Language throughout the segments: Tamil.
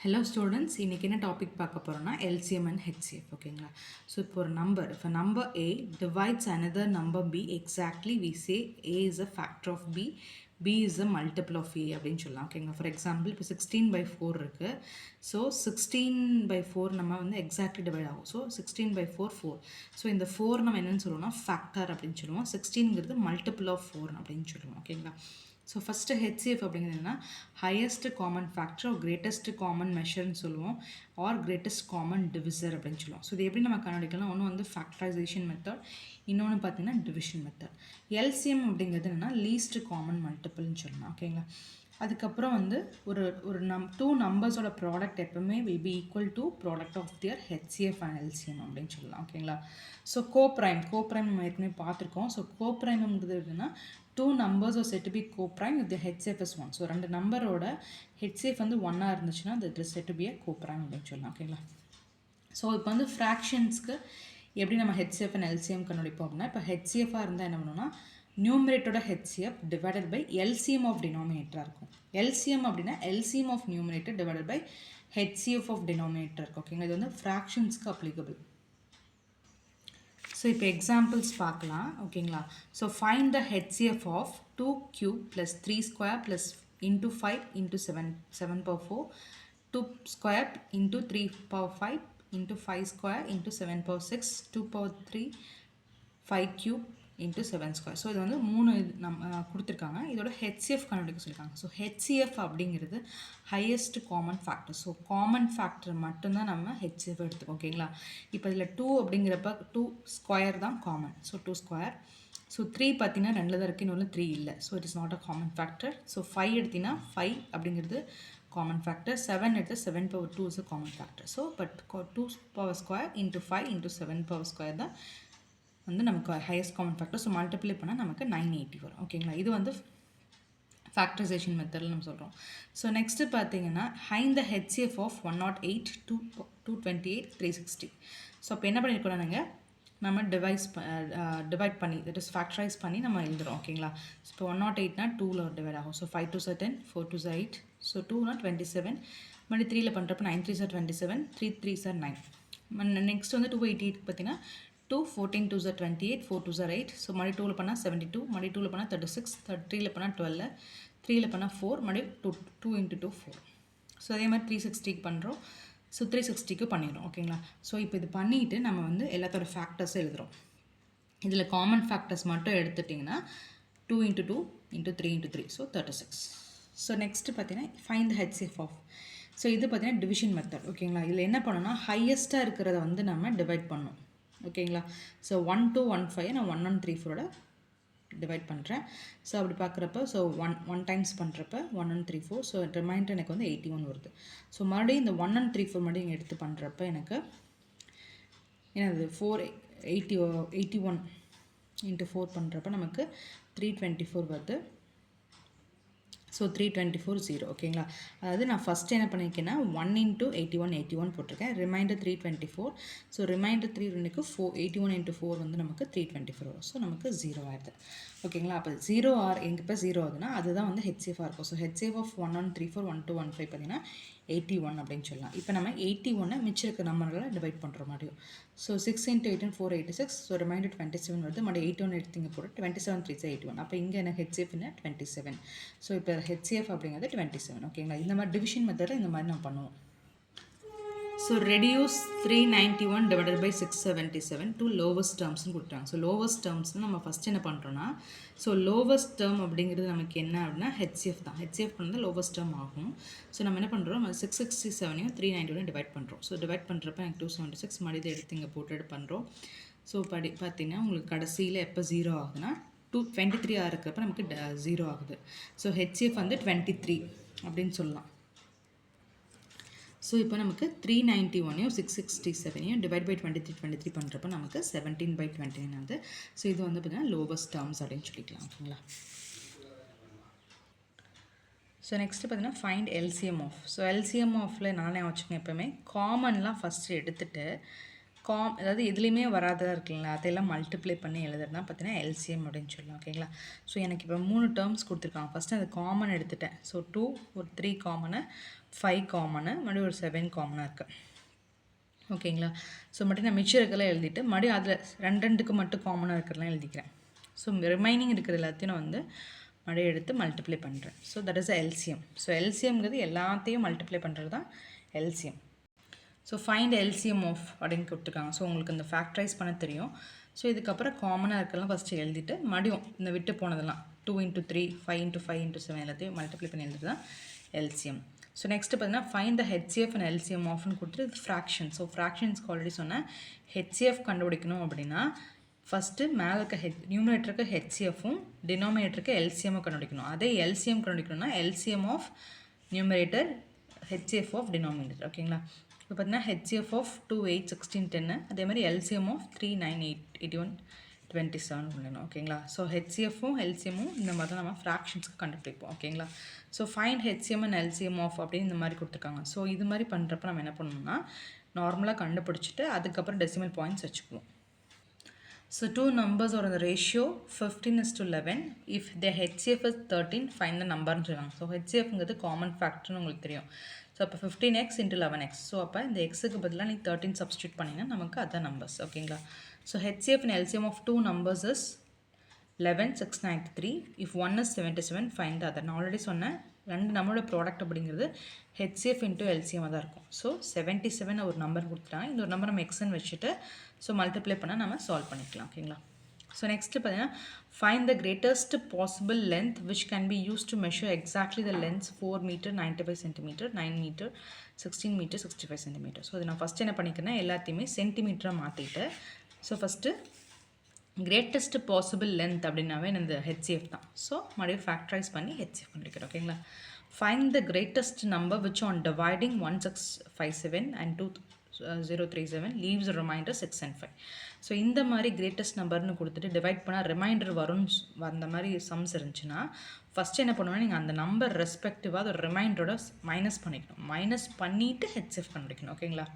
Hello students, இன்னைக்கு என்ன டாபிக் பார்க்க போறோம்னா LCM and HCF ஓகேங்களா. ஸோ இப்போ ஒரு number, if a number A divides another number B exactly, we say A is a factor of B, B is a multiple of A அப்படின்னு சொல்லலாம் ஓகேங்களா. ஃபார் எக்ஸாம்பிள் இப்போ 16/4 இருக்குது. ஸோ 16/4 நம்ம வந்து எக்ஸாக்ட்லி டிவைட் ஆகும். ஸோ 16/4 4. ஸோ இந்த 4 நம்ம என்னென்னு சொல்லுவோம்னா ஃபேக்டர் அப்படின்னு சொல்லுவோம். 16ங்கிறது மல்டிபிள் ஆஃப் 4 அப்படின்னு சொல்லுவோம் ஓகேங்களா. ஸோ ஃபஸ்ட்டு HCF அப்படிங்கிறதுனா highest common factor greatest common மெஷர்னு சொல்லுவோம், ஆர் கிரேட்டஸ்ட் காமன் டிவிசர் அப்படின்னு சொல்லுவோம். ஸோ இது எப்படி நம்ம கண்டுபிடிக்கலாம்? ஒன்று வந்து ஃபேக்டரைசேஷன் மெத்தட், இன்னொன்று பார்த்தீங்கன்னா டிவிஷன் மெத்தட். LCM அப்படிங்கிறது என்னென்னா லீஸ்ட் காமன் மல்டிபிள்னு சொல்லலாம் ஓகேங்களா. அதுக்கப்புறம் வந்து ஒரு டூ நம்பர்ஸோட ப்ராடக்ட் எப்பவுமே will be equal to product of their HCF and LCM அப்படின்னு சொல்லலாம் ஓகேங்களா. ஸோ கோப்ரைம் நம்ம ஏற்கனவே பார்த்துருக்கோம். ஸோ கோப்ரைம்ங்கிறது எப்படின்னா two numbers are said to be coprime with HCF is 1. So ரெண்டு நம்பரோட HCF வந்து 1 இருந்துச்சுன்னா that is said to be a coprime அப்படின்னு சொல்லலாம் ஓகேங்களா. ஸோ இப்போ வந்து ஃப்ராக்ஷன்ஸ்க்கு எப்படி நம்ம HCF அண்ட் LCM கண்டுபிடிப்போம் அப்படின்னா, இப்போ HCF-ஆக இருந்தால் என்ன பண்ணணும்னா நியூமரேட்டரோட HCF divided by LCM of டினாமினேட்டராக இருக்கும். LCM அப்படின்னா LCM of numerator divided by HCF of denominator இருக்கும் ஓகேங்களா. இது வந்து ஃப்ராக்ஷன்ஸ்க்கு அப்ளிகபிள். ஸோ இப்போ எக்ஸாம்பிள்ஸ் பார்க்கலாம் ஓகேங்களா. So find the HCF of 2³ + 3² + into 5 into 7/4 2² into 3/5 into 5² into 7/6 2/3 5³ into 7². So இது வந்து 3 நம்ம கொடுத்துருக்காங்க. இதோட HCF கண்டுபிடிக்க சொல்லியிருக்காங்க. ஸோ HCF அப்படிங்கிறது highest common factor. So common factor மட்டும்தான் நம்ம HCF எடுத்துக்கோம் ஓகேங்களா. இப்போ இதில் 2 அப்படிங்கிறப்ப 2² தான் காமன். ஸோ 2². ஸோ 3 பார்த்தீங்கன்னா 2 தான் இருக்குது, இன்னொன்று 3 இல்லை. So it is not a common factor. So 5 எடுத்திங்கன்னா 5 அப்படிங்கிறது காமன் ஃபேக்டர். 7 எடுத்து 7/2 is a common factor. So but 2² into 5 into 7/2 தான் வந்து நமக்கு highest common factor. So multiply பண்ணால் நமக்கு 980 வரும் ஓகேங்களா. இது வந்து ஃபேக்டரைசேஷன் மெத்தடில் நம்ம சொல்கிறோம். ஸோ நெக்ஸ்ட்டு பார்த்தீங்கன்னா find the HCF of 108 228 360. So அப்போ என்ன பண்ணியிருக்கோம் நாங்கள், நம்ம டிவைட் பண்ணி தட் இஸ் ஃபேக்டரைஸ் பண்ணி நம்ம எழுதுகிறோம் ஓகேங்களா. ஸோ இப்போ 108னா 2ல் டிவைட் ஆகும். ஸோ 5 2s 10, 4 2s 8, ஸோ 2னா 27, மறுபடி 3ல் பண்ணுறப்ப 9 3s 27, 3 3s 9. நெக்ஸ்ட் வந்து 288 பார்த்தீங்கன்னா 2 14 2s 28, 4 2s 8. ஸோ மறுபடி 2ல் பண்ணால் 72, மறுபடி 2ல் பண்ணால் 36, 3ல் பண்ணால் 12, 3ல் பண்ணால் 4, மறுபடி 2 into 2 4. ஸோ அதே மாதிரி 360க்கு பண்ணுறோம். ஸோ 360க்கு பண்ணிடுறோம் ஓகேங்களா. ஸோ இப்போ இது பண்ணிவிட்டு நம்ம வந்து எல்லாத்தோட ஃபேக்டர்ஸை எழுதுகிறோம். இதில் காமன் ஃபேக்டர்ஸ் மட்டும் எடுத்துட்டிங்கன்னா 2 into 2 into 3 into 3, so 36. So next பார்த்தீங்கன்னா find the HCF of. So இது பார்த்தீங்கன்னா டிவிஷன் மெத்தட் ஓகேங்களா. இதில் என்ன பண்ணணும்னா ஹையஸ்ட்டாக இருக்கிறத வந்து நம்ம டிவைட் பண்ணணும் ஓகேங்களா. ஸோ 1 2 1 5 நான் 1 1 3 4ஓட டிவைட் பண்ணுறேன். ஸோ அப்படி பார்க்குறப்ப ஸோ 1 டைம்ஸ் பண்ணுறப்ப 1 1 3 4. ஸோ ரிமைண்டர் எனக்கு வந்து 81 வருது. ஸோ மறுபடியும் இந்த 1 1 3 4 மறுபடியும் எடுத்து பண்ணுறப்ப எனக்கு என்னது 81 into 4 பண்ணுறப்ப நமக்கு 324 வருது. ஸோ 324 0 ஓகேங்களா. அதாவது நான் ஃபஸ்ட்டு என்ன பண்ணியிருக்கேன்னா 1 into 81 81 போட்டிருக்கேன். ரிமைண்டர் 324. ஸோ ரிமைண்டர் 3 4 81 into 4 வந்து நமக்கு 324 வரும். ஸோ நமக்கு 0 ஆயிடுது ஓகேங்களா. அப்போ 0 ஆர் எங்கப்போ 0 ஆகுதுன்னா அதுதான் வந்து HCF இருக்கும். ஸோ HCF ஆஃப் 1 1 3 4 1 2 1 5 பார்த்தீங்கன்னா 81 அப்படின்னு சொல்லலாம். இப்போ நம்ம 81 மிச்சம் இருக்க நம்பர்களை டிவைட் பண்ணுற மாதிரியும். So 6 into 18 486. ஸோ ரிமைண்டர் 27 வருது. மறுபடியும் 81 எடுத்து போட்டு 27 3 81. அப்போ இங்கே எனக்கு HCF 27. ஸோ இப்போ HCF அப்படிங்கிறது 27 ஓகேங்களா. இந்த மாதிரி டிவிஷன் மெத்தடில் இந்த மாதிரி நம்ம பண்ணுவோம். So reduce 391 divided by 677 to lowest டேர்ம்ஸ்னு கொடுத்தாங்க. ஸோ லோவஸ்ட் டேர்ம்ஸ்னு நம்ம ஃபஸ்ட் என்ன பண்ணுறோன்னா, ஸோ லோவஸ்ட் டேர்ம் அப்படிங்கிறது நமக்கு என்ன அப்படின்னா HCF தான். HCF பண்ணால் லோவஸ்ட் டேர்ம் ஆகும். ஸோ நம்ம என்ன பண்ணுறோம், 667 391 டிவைட் பண்ணுறோம். ஸோ டிவைட் பண்ணுறப்ப எனக்கு 276 மறுபடியும் எடுத்து இங்கே போட்டு பண்ணுறோம். ஸோ பார்த்தீங்கன்னா உங்களுக்கு கடைசியில் எப்போ 0 ஆகுதுன்னா 23 இருக்கிறப்ப நமக்கு 0 ஆகுது. ஸோ HCF வந்து 23 அப்படின்னு சொல்லலாம். ஸோ இப்போ நமக்கு 391 667 டிவைட் பை 23 பண்ணுறப்ப நமக்கு 17/29 ஆகுது. ஸோ இது வந்து பார்த்தீங்கன்னா லோவஸ்ட் டேர்ம்ஸ் அப்படின்னு சொல்லிக்கலாம் ஓகேங்களா. ஸோ நெக்ஸ்ட்டு பார்த்தீங்கன்னா find LCM of. So LCM ஆஃபில் நானே வச்சுக்கேன் எப்போவுமே காமன்லாம் ஃபஸ்ட்டு எடுத்துகிட்டு அதாவது எதுலேயுமே வராததாக இருக்குங்களா, அதையெல்லாம் மல்டிப்ளை பண்ணி எழுதுறதுனா பார்த்தீங்கன்னா எல்சிஎம் அப்படின்னு சொல்லலாம். ஓகேங்களா. ஸோ எனக்கு இப்போ 3 டேர்ம்ஸ் கொடுத்துருக்காங்க. ஃபஸ்ட்டு அது காமன் எடுத்துட்டேன். ஸோ 2, ஒரு 3 காமனு, 5 காமனு, மறுபடியும் ஒரு 7 காமனாக இருக்குது. ஓகேங்களா. ஸோ மட்டும் நான் மிச்சம் இருக்கலாம் எழுதிட்டு மறுபடியும் அதில் 2க்கு மட்டும் காமனாக இருக்கிறலாம் எழுதிக்கிறேன். ஸோ ரிமைனிங் இருக்கிற எல்லாத்தையும் நான் வந்து மறுபடியும் எடுத்து மல்டிப்ளை பண்ணுறேன். So that is LCM. So எல்சிஎம்ங்கிறது எல்லாத்தையும் மல்டிப்ளை பண்ணுறது தான் LCM. So find LCM of அப்படின்னு கொடுத்துருக்காங்க. ஸோ உங்களுக்கு இந்த ஃபேக்டரைஸ் பண்ண தெரியும். ஸோ இதுக்கப்புறம் காமனாக இருக்கலாம் ஃபஸ்ட்டு எழுதிட்டு மறுபடியும் இந்த விட்டு போனதெல்லாம் 2 × 3, 5 × 5 × 7 எல்லாத்தையும் மல்டிப்ளை பண்ணி எழுதுறது தான் எல்சிஎம். ஸோ நெக்ஸ்ட்டு பார்த்தீங்கன்னா find the HCF and LCM ஆஃப்னு கொடுத்துட்டு ஃப்ராக்ஷன். ஸோ ஃப்ராக்ஷன்ஸ்க்கு ஆல்ரெடி சொன்னேன். ஹெச்சிஎஃப் கண்டுபிடிக்கணும் அப்படின்னா ஃபஸ்ட்டு மேலே இருக்க நியூமரேட்டருக்கு ஹெச்சிஎஃப்பும் டினாமினேட்டருக்கு எல்சிஎம்மும் கண்டுபிடிக்கணும். அதே எல்சிஎம் கண்டுபிடிக்கணும்னா LCM of numerator HCF of denominator. ஓகேங்களா. இப்போ பார்த்தீங்கன்னா ஹெச்சிஎஃப் ஆஃப் 2, 8, 16, 10 அதே மாதிரி எல்சிஎம் ஆஃப் 3, 9, 8, 81, 27 பண்ணணும். ஓகேங்களா. ஸோ ஹெச்சிஎஃப்பும் எல்சிஎம்மும் இந்த மாதிரி தான் நம்ம ஃப்ராக்ஷன்ஸ்க்கு கண்டுபிடிப்போம். ஓகேங்களா. So find HCM and LCM of அப்படின்னு இந்த மாதிரி கொடுத்துருக்காங்க. ஸோ இது மாதிரி பண்ணுறப்ப நம்ம என்ன பண்ணணும்னா நார்மலாக கண்டுபிடிச்சிட்டு அதுக்கப்புறம் டெசிமல் பாயிண்ட்ஸ் வச்சுக்குவோம். So two numbers are in the ratio 15:11. If the HCF is 13, find the number. So HCF is common factor. So 15x into 11x. So இந்த xக்கு பதிலா நீ 13 substitute பண்ணினா நமக்கு அத numbers. ஓகேங்களா. So HCF and LCM of two numbers is 11, 693. If one is 77, find the other. நான் ஆல்ரெடி சொன்னேன் ரெண்டு நம்மளோட ப்ராடக்ட் அப்படிங்கிறது ஹெச்சிஎஃப் இன்ட்டு எல்சிஎம் தான் இருக்கும். ஸோ 77 ஒரு நம்பர் கொடுத்துட்டாங்க. இந்த ஒரு நம்பர் நம்ம எக்ஸ்ன்னு வச்சுட்டு ஸோ மல்டிப்ளை பண்ணால் நம்ம சால்வ் பண்ணிக்கலாம். ஓகேங்களா. ஸோ நெக்ஸ்ட்டு பார்த்தீங்கன்னா find the greatest possible length which can be use to measure exactly the lengths 4 metre 95 centimetre 9 metre 16 metre 65 centimetre. So இது நான் ஃபஸ்ட்டு என்ன பண்ணிக்கிறேன்னா எல்லாத்தையுமே சென்டிமீட்டராக மாற்றிட்டு so first greatest possible length அப்படின்னாவே இந்த ஹெச்சிஎஃப் தான். ஸோ மறுபடியும் ஃபேக்டரைஸ் பண்ணி ஹெச்சிஎஃப் பண்ணிக்கிறோம். ஓகேங்களா. Find the greatest number which on dividing 1657 and 2037 leaves reminder 6 and 5. So இந்த மாதிரி கிரேட்டஸ்ட் நம்பர்னு கொடுத்துட்டு டிவைட் பண்ணால் ரிமைண்டர் வரும்னு அந்த மாதிரி சம்ஸ் இருந்துச்சுன்னா ஃபஸ்ட்டு என்ன பண்ணுவோன்னா நீங்கள் அந்த நம்பர் ரெஸ்பெக்டிவாக அது ரிமைண்டரோட மைனஸ் பண்ணிக்கணும். மைனஸ் பண்ணிவிட்டு ஹெச்சிஎஃப் கண்டுபிடிக்கணும். ஓகேங்களா.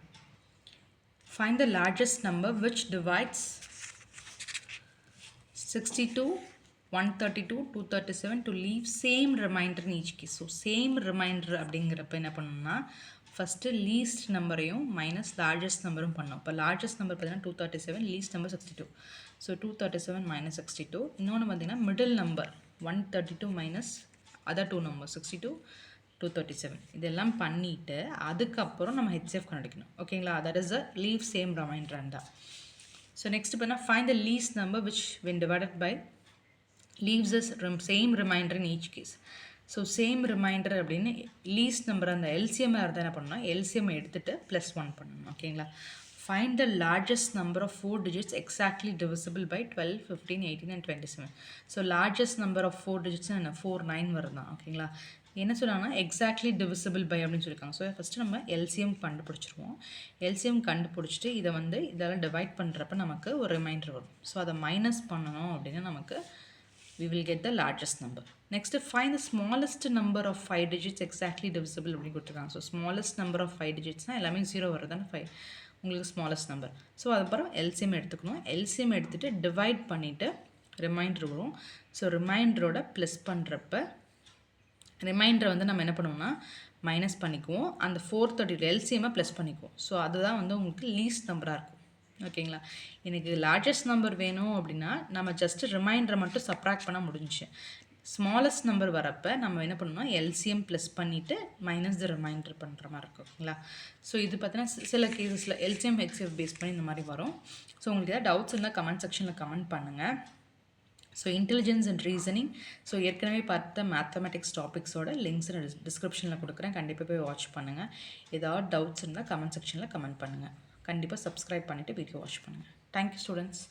Find the largest number which divides 62, 132, 237 to leave same remainder in each case. So same remainder அப்படிங்கிறப்ப என்ன பண்ணணும்னா ஃபஸ்ட்டு லீஸ்ட் நம்பரையும் மைனஸ் லார்ஜஸ்ட் நம்பரும் பண்ணோம். இப்போ லார்ஜஸ்ட் நம்பர் பார்த்தீங்கன்னா 237, லீஸ்ட் நம்பர் 62. So 237 minus 62. இன்னொன்று பார்த்தீங்கன்னா middle number 132 minus other 2 number 62, 237. இதெல்லாம் பண்ணிவிட்டு அதுக்கப்புறம் நம்ம ஹெச்சிஎஃப் கண்டுபிடிக்கணும். ஓகேங்களா. That is a leave same remainder தான். So next find the least number which when divided by leaves us same remainder in each case. So same remainder அப்படினு least number அந்த LCM என்ன பண்ணனும் LCM எடுத்துட்டு +1 பண்ணனும். ஓகேங்களா. Find the largest number of 4 digits exactly divisible by 12, 15, 18 and 27. So largest number of 4 digits என்ன 4, 9 வருதான். ஓகேங்களா. என்ன சொல்கிறாங்கன்னா எக்ஸாக்ட்லி டிவிசிபிள் பை அப்படின்னு சொல்லியிருக்காங்க. ஸோ ஃபஸ்ட்டு நம்ம எல்சிஎம் கண்டுபிடிச்சிருவோம். எல்சிஎம் கண்டுபிடிச்சிட்டு இதை வந்து இதெல்லாம் டிவைட் பண்ணுறப்ப நமக்கு ஒரு ரிமைண்டர் வரும். ஸோ அதை மைனஸ் பண்ணணும் அப்படின்னா நமக்கு we will get the largest number. Next find the smallest number of 5 digits exactly divisible அப்படின்னு கொடுத்துருக்காங்க. ஸோ smallest number of 5 digitsனால் எல்லாமே 0 வருதுன்னு 5 உங்களுக்கு smallest number. ஸோ அதுக்கப்புறம் எல்சிஎம் எடுத்துக்கணும். எல்சிஎம் எடுத்துகிட்டு டிவைட் பண்ணிவிட்டு ரிமைண்டர் வரும். ஸோ ரிமைண்டரோட ப்ளஸ் பண்ணுறப்ப ரிமைண்டரை வந்து நம்ம என்ன பண்ணுவோம்னா மைனஸ் பண்ணிக்குவோம். அந்த 430 எல்சிஎம்மை ப்ளஸ் பண்ணிக்குவோம். ஸோ அதுதான் வந்து உங்களுக்கு லீஸ்ட் நம்பராக இருக்கும். ஓகேங்களா. எனக்கு லார்ஜஸ்ட் நம்பர் வேணும் அப்படின்னா நம்ம ஜஸ்ட்டு ரிமைண்டரை மட்டும் சப்ராக்ட் பண்ண முடிஞ்சிச்சு. ஸ்மாலஸ்ட் நம்பர் வரப்போ நம்ம என்ன பண்ணணும்னா எல்சிஎம் ப்ளஸ் பண்ணிவிட்டு மைனஸ் த ரிமைண்டர் பண்ணுற மாதிரி இருக்கும். ஓகேங்களா. ஸோ இது பார்த்தீங்கன்னா சில கேசஸில் எல்சிஎம் ஹெச்சிஎஃப் பேஸ் பண்ணி இந்த மாதிரி வரும். ஸோ உங்களுக்கு ஏதாவது டவுட்ஸ் இருந்தால் கமெண்ட் செக்ஷனில் கமெண்ட் பண்ணுங்கள். So intelligence and reasoning so ஏற்கனவே பார்த்த மேத்தமெட்டிக்ஸ் டாபிக்ஸோட லிங்க்ஸ் டிஸ்கிரிப்ஷனில் கொடுக்குறேன். கண்டிப்பாக போய் வாட்ச் பண்ணுங்கள். ஏதாவது டவுட்ஸ் இருந்தால் கமெண்ட் செக்ஷனில் கமெண்ட் பண்ணுங்கள். கண்டிப்பாக சப்ஸ்கிரைப் பண்ணிவிட்டு வீடியோ வாட்ச் பண்ணுங்கள். Thank you students.